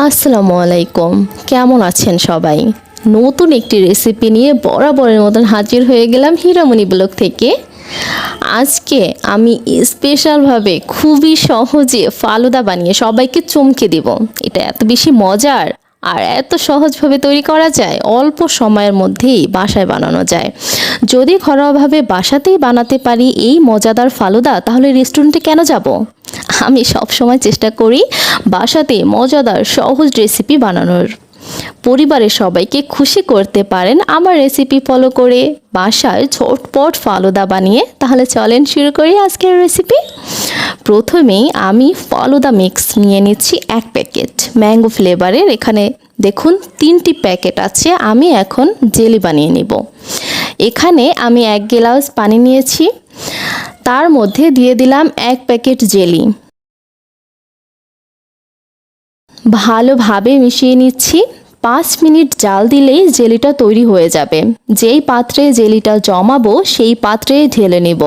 আসসালামু আলাইকুম, কেমন আছেন সবাই? নতুন একটি রেসিপি নিয়ে বরাবরের মতন হাজির হয়ে গেলাম হীরামণি ব্লগ থেকে। আজকে আমি স্পেশালভাবে খুবই সহজে ফালুদা বানিয়ে সবাইকে চমকে দিব। এটা এত বেশি মজার আর এত সহজভাবে তৈরি করা যায়, অল্প সময়ের মধ্যেই বাসায় বানানো যায়। যদি ঘরোয়াভাবে বাসাতেই বানাতে পারি এই মজাদার ফালুদা, তাহলে রেস্টুরেন্টে কেন যাব? আমি সব সময় চেষ্টা করি বাসাতে মজাদার সহজ রেসিপি বানানোর। পরিবারের সবাইকে খুশি করতে পারেন আমার রেসিপি ফলো করে বাসায় ঝটপট ফালুদা বানিয়ে। তাহলে চলেন শুরু করি আজকের রেসিপি। প্রথমেই আমি ফালুদা মিক্স নিয়ে নিচ্ছি 1 প্যাকেট ম্যাঙ্গো ফ্লেভারের। এখানে দেখুন 3টি প্যাকেট আছে। আমি এখন জেলি বানিয়ে নিব। এখানে আমি 1 গ্লাস পানি নিয়েছি, তার মধ্যে দিয়ে দিলাম 1 প্যাকেট জেলি। ভালোভাবে মিশিয়ে নিচ্ছি। 5 মিনিট জাল দিলেই জেলিটা তৈরি হয়ে যাবে। যেই পাত্রে জেলিটা জমাবো সেই পাত্রে ঢেলে নেব।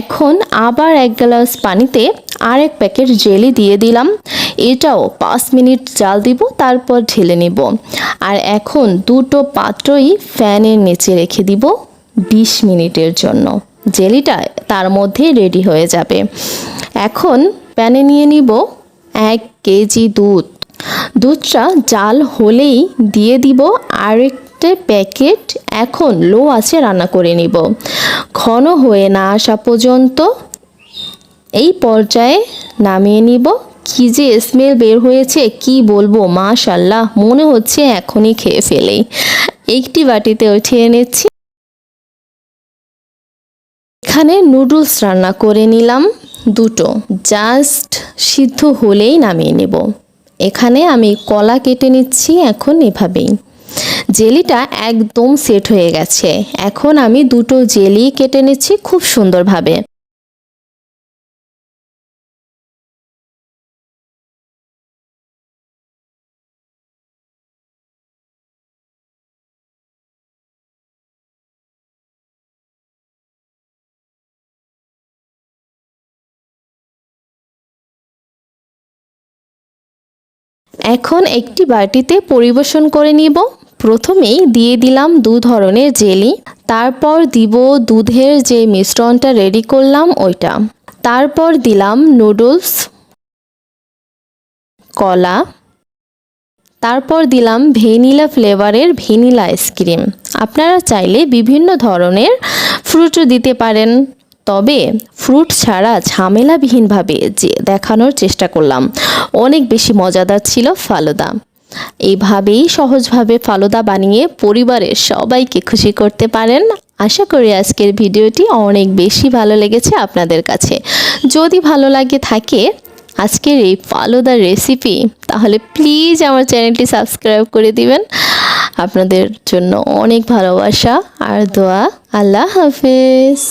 এখন আবার 1 গ্লাস পানিতে আরেক প্যাকেট জেলি দিয়ে দিলাম। এটাও 5 মিনিট জাল দিব, তারপর ঢেলে নেব। আর এখন দুটো পাত্রই ফ্যানের নিচে রেখে দিব 20 মিনিটের জন্য। জেলিটা তার মধ্যে রেডি হয়ে যাবে। এখন প্যানে নিয়ে নিব 1 কেজি দুধ। দুধটা জাল হলেই দিয়ে দিব আরেকটা প্যাকেট। এখন লো আঁচে রান্না করে নিব ঘন হয়ে না আসা পর্যন্ত। এই পর্যায়ে নামিয়ে নিব। কি যে স্মেল বের হয়েছে কি বলবো, মাশাআল্লাহ, মনে হচ্ছে এখনই খেয়ে ফেলেই। একটি বাটিতে উঠিয়ে নিচ্ছি। এখানে নুডলস রান্না করে নিলাম দুটো, জাস্ট সিদ্ধ হলেই নামিয়ে নেব। এখানে আমি কলা কেটে নিচ্ছি এখন এভাবেই। জেলিটা একদম সেট হয়ে গেছে। এখন আমি দুটো জেলি কেটে নিচ্ছি খুব সুন্দরভাবে। এখন একটি বাটিতে পরিবেশন করে নিব। প্রথমেই দিয়ে দিলাম 2 ধরনের জেলি, তারপর দিব দুধের যে মিশ্রণটা রেডি করলাম ওইটা, তারপর দিলাম নুডলস, কলা, তারপর দিলাম ভ্যানিলা ফ্লেভারের ভ্যানিলা আইসক্রিম। আপনারা চাইলে বিভিন্ন ধরনের ফ্রুটও দিতে পারেন, তবে ফ্রুট ছাড়া ঝামেলাবিহীনভাবে যে দেখানোর চেষ্টা করলাম। অনেক বেশি মজাদার ছিল ফালুদা। এইভাবেই সহজভাবে ফালুদা বানিয়ে পরিবারের সবাইকে খুশি করতে পারেন। আশা করি আজকের ভিডিওটি অনেক বেশি ভালো লেগেছে আপনাদের কাছে। যদি ভালো লাগে থাকে আজকের এই ফালুদার রেসিপি, তাহলে প্লিজ আমার চ্যানেলটি সাবস্ক্রাইব করে দিবেন। আপনাদের জন্য অনেক ভালোবাসা আর দোয়া। আল্লাহ হাফেজ।